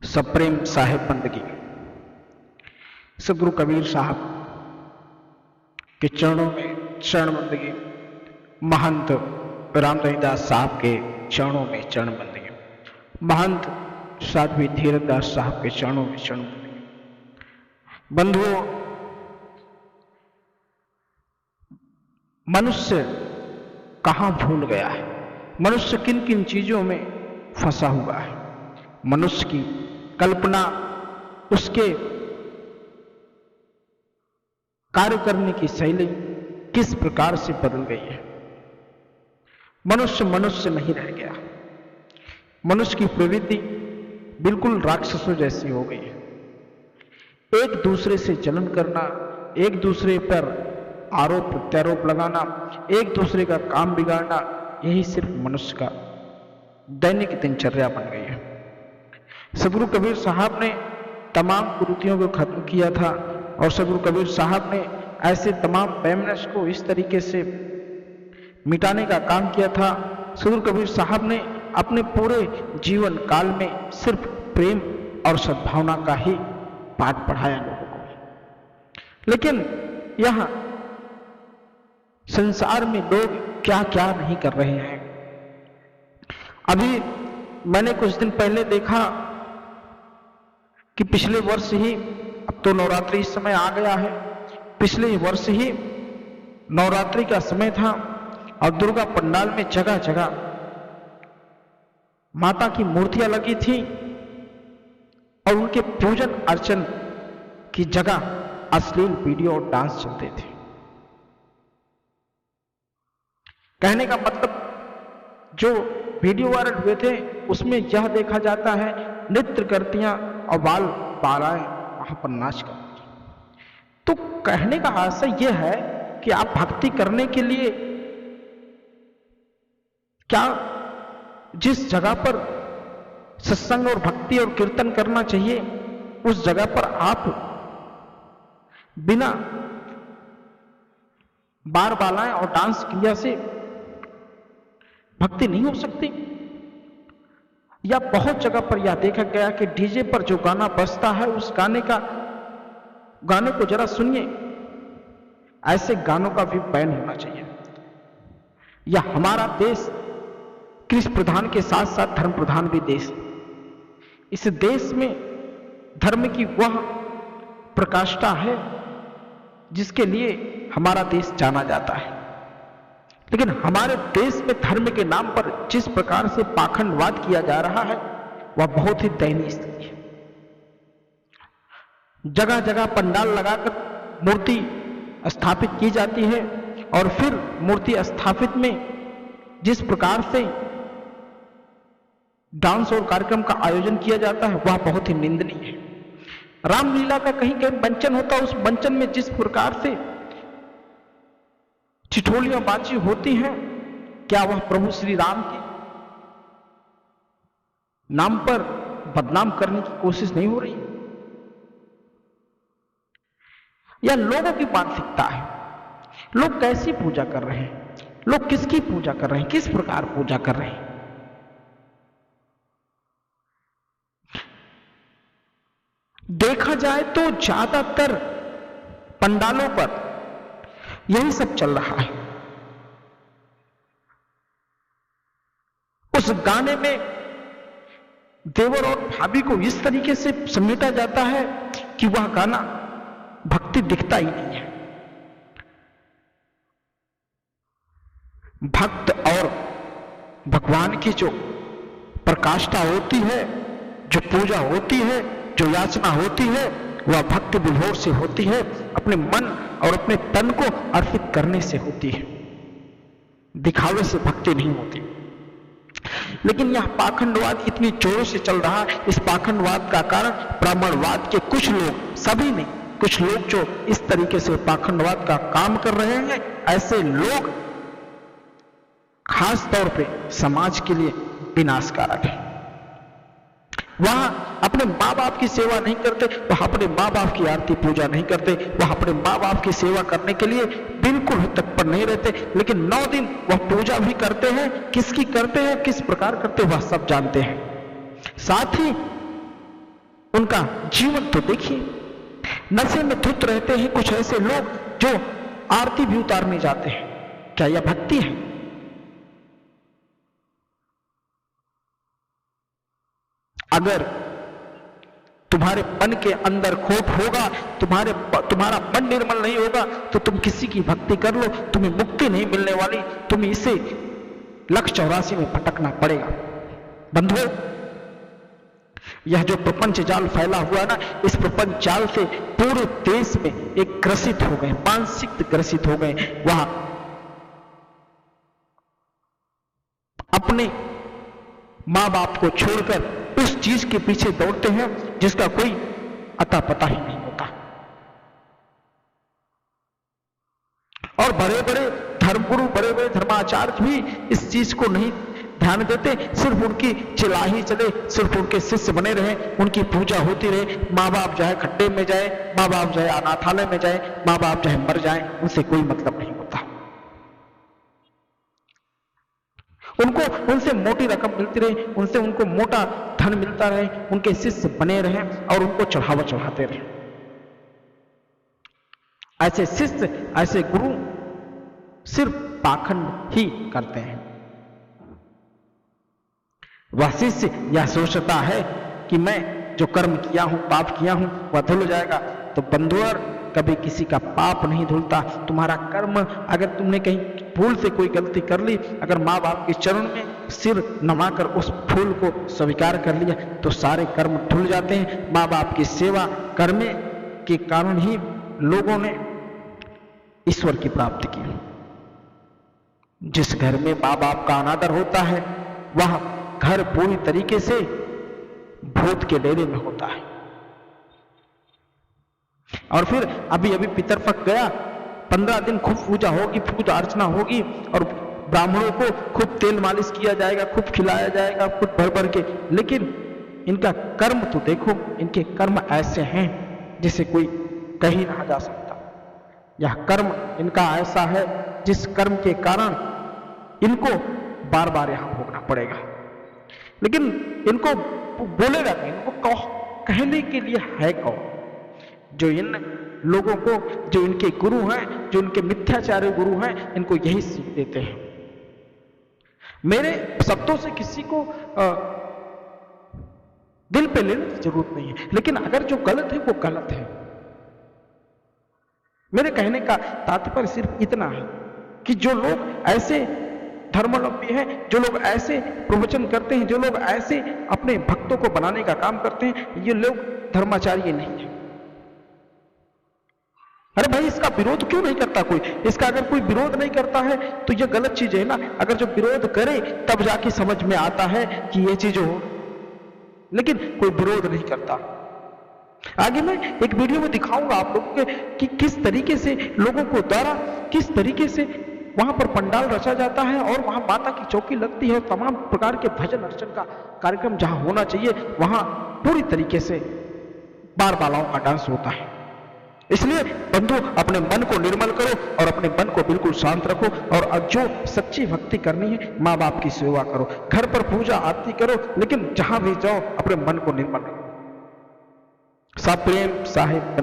सप्रेम साहेब बंदगी। सदगुरु कबीर साहब के चरणों में चरण बंदगी, महंत राम रहीदास साहब के चरणों में चरण बंदगी, महंत साध्वी धीरजदास साहब के चरणों में चरण बंदगी। बंधुओं, मनुष्य कहाँ भूल गया है, मनुष्य किन किन चीजों में फंसा हुआ है, मनुष्य की कल्पना, उसके कार्य करने की शैली किस प्रकार से बदल गई है। मनुष्य मनुष्य नहीं रह गया, मनुष्य की प्रवृत्ति बिल्कुल राक्षसों जैसी हो गई है। एक दूसरे से जलन करना, एक दूसरे पर आरोप प्रत्यारोप लगाना, एक दूसरे का काम बिगाड़ना, यही सिर्फ मनुष्य का दैनिक दिनचर्या बन गई है। सदगुरु कबीर साहब ने तमाम कुरीतियों को खत्म किया था और सदगुरु कबीर साहब ने ऐसे तमाम वैमनस्य को इस तरीके से मिटाने का काम किया था। सदगुरु कबीर साहब ने अपने पूरे जीवन काल में सिर्फ प्रेम और सद्भावना का ही पाठ पढ़ाया लोगों को। लेकिन यह संसार में लोग क्या क्या नहीं कर रहे हैं। अभी मैंने कुछ दिन पहले देखा कि पिछले वर्ष ही, अब तो नवरात्रि इस समय आ गया है, पिछले वर्ष ही नवरात्रि का समय था और दुर्गा पंडाल में जगह जगह माता की मूर्तियां लगी थी और उनके पूजन अर्चन की जगह अश्लील वीडियो और डांस चलते थे। कहने का मतलब, जो वीडियो वायरल हुए थे उसमें यह देखा जाता है नृत्य करतियां और बालाएं वहां पर नाच कर। तो कहने का आशय यह है कि आप भक्ति करने के लिए क्या जिस जगह पर सत्संग और भक्ति और कीर्तन करना चाहिए उस जगह पर आप बिना बार बालाएं और डांस क्रिया से भक्ति नहीं हो सकती। या बहुत जगह पर यह देखा गया कि डीजे पर जो गाना बजता है उस गाने को जरा सुनिए, ऐसे गानों का भी बैन होना चाहिए। या हमारा देश कृषि प्रधान के साथ साथ धर्म प्रधान भी देश, इस देश में धर्म की वह प्रकाष्ठा है जिसके लिए हमारा देश जाना जाता है। लेकिन हमारे देश में धर्म के नाम पर जिस प्रकार से पाखंडवाद किया जा रहा है वह बहुत ही दयनीय स्थिति है। जगह जगह पंडाल लगाकर मूर्ति स्थापित की जाती है और फिर मूर्ति स्थापित में जिस प्रकार से डांस और कार्यक्रम का आयोजन किया जाता है वह बहुत ही निंदनीय है। रामलीला का कहीं कहीं मंचन होता है, उस मंचन में जिस प्रकार से ठिठोलियां बाजी होती हैं, क्या वह प्रभु श्री राम के नाम पर बदनाम करने की कोशिश नहीं हो रही? या लोगों की मानसिकता है, लोग कैसी पूजा कर रहे हैं, लोग किसकी पूजा कर रहे हैं, किस प्रकार पूजा कर रहे हैं। देखा जाए तो ज्यादातर पंडालों पर यही सब चल रहा है। उस गाने में देवर और भाभी को इस तरीके से समेटा जाता है कि वह गाना भक्ति दिखता ही नहीं है। भक्त और भगवान की जो प्रकाष्ठा होती है, जो पूजा होती है, जो याचना होती है, वह भक्ति विभोर से होती है, अपने मन और अपने तन को अर्पित करने से होती है, दिखावे से भक्ति नहीं होती। लेकिन यह पाखंडवाद इतनी जोरों से चल रहा है। इस पाखंडवाद का कारण ब्राह्मणवाद के कुछ लोग, सभी नहीं, कुछ लोग जो इस तरीके से पाखंडवाद का काम कर रहे हैं, ऐसे लोग खास तौर पे समाज के लिए विनाशकारक है। वह अपने माँ बाप की सेवा नहीं करते, वह अपने माँ बाप की आरती पूजा नहीं करते, वह अपने माँ बाप की सेवा करने के लिए बिल्कुल तत्पर नहीं रहते। लेकिन 9 दिन वह पूजा भी करते हैं, किसकी करते हैं, किस प्रकार करते हैं, वह सब जानते हैं। साथ ही उनका जीवन तो देखिए। नशे में धुत रहते हैं कुछ ऐसे लोग जो आरती भी उतारने जाते हैं। क्या यह भक्ति है? अगर तुम्हारे मन के अंदर खोट होगा, तुम्हारा मन निर्मल नहीं होगा, तो तुम किसी की भक्ति कर लो, तुम्हें मुक्ति नहीं मिलने वाली, तुम्हें इसे 184 में भटकना पड़ेगा। बंधुओं, यह जो प्रपंच जाल फैला हुआ ना, इस प्रपंच जाल से पूरे देश में एक ग्रसित हो गए, मानसिक ग्रसित हो गए। वहां अपने मां बाप को छोड़कर उस चीज के पीछे दौड़ते हैं जिसका कोई अता पता ही नहीं होता। और बड़े बड़े धर्मगुरु, बड़े बड़े धर्माचार्य भी इस चीज को नहीं ध्यान देते, सिर्फ उनकी चिल्ला ही चले, सिर्फ उनके शिष्य बने रहे, उनकी पूजा होती रहे। माँ बाप चाहे खड्डे में जाए, माँ बाप चाहे अनाथालय में जाए, माँ बाप चाहे मर जाए, उनसे कोई मतलब नहीं होता। उनको उनसे मोटी रकम मिलती रहे, उनसे उनको मोटा धन मिलता रहे, उनके शिष्य बने रहे और उनको चढ़ावा चढ़ाते रहे। ऐसे शिष्य, ऐसे गुरु सिर्फ पाखंड ही करते हैं। वह शिष्य यह सोचता है कि मैं जो कर्म किया हूं, पाप किया हूं, वह धुल जाएगा। तो बंधुओं, कभी किसी का पाप नहीं धुलता। तुम्हारा कर्म, अगर तुमने कहीं भूल से कोई गलती कर ली, अगर माँ बाप के चरण में सिर नमाकर उस भूल को स्वीकार कर लिया, तो सारे कर्म धुल जाते हैं। माँ बाप की सेवा करने के कारण ही लोगों ने ईश्वर की प्राप्ति की। जिस घर में माँ बाप का अनादर होता है, वह घर पूरी तरीके से भूत के डेरे में होता है। और फिर अभी अभी पितरपक्ष गया, 15 दिन खूब पूजा होगी, पूजा अर्चना होगी, और ब्राह्मणों को खूब तेल मालिश किया जाएगा, खूब खिलाया जाएगा, खूब भर भर के। लेकिन इनका कर्म तो देखो, इनके कर्म ऐसे हैं जिसे कोई कहीं ना जा सकता। यह कर्म इनका ऐसा है जिस कर्म के कारण इनको बार बार यहां भोगना पड़ेगा। लेकिन इनको बोलेगा नहीं, इनको कहने के लिए है कौन? जो इन लोगों को, जो इनके गुरु हैं, जो इनके मिथ्याचारी गुरु हैं, इनको यही सीख देते हैं। मेरे शब्दों से किसी को दिल पे लेने की जरूरत नहीं है, लेकिन अगर जो गलत है वो गलत है। मेरे कहने का तात्पर्य सिर्फ इतना है कि जो लोग ऐसे धर्मावलंबी हैं, जो लोग ऐसे प्रवचन करते हैं, जो लोग ऐसे अपने भक्तों को बनाने का काम करते हैं, ये लोग धर्माचार्य नहीं है। अरे भाई, इसका विरोध क्यों नहीं करता कोई? इसका अगर कोई विरोध नहीं करता है तो ये गलत चीज है ना। अगर जो विरोध करे तब जाके समझ में आता है कि ये चीज हो, लेकिन कोई विरोध नहीं करता। आगे मैं एक वीडियो में दिखाऊंगा आप लोगों के कि किस तरीके से लोगों को द्वारा, किस तरीके से वहां पर पंडाल रचा जाता है और वहां माता की चौकी लगती है और तमाम प्रकार के भजन अर्चन का कार्यक्रम जहां होना चाहिए, वहां पूरी तरीके से बार बालाओं का डांस होता है। इसलिए बंधु, अपने मन को निर्मल करो और अपने मन को बिल्कुल शांत रखो, और जो सच्ची भक्ति करनी है, माँ बाप की सेवा करो, घर पर पूजा आरती करो, लेकिन जहां भी जाओ अपने मन को निर्मल रखो। सब प्रेम साहिब।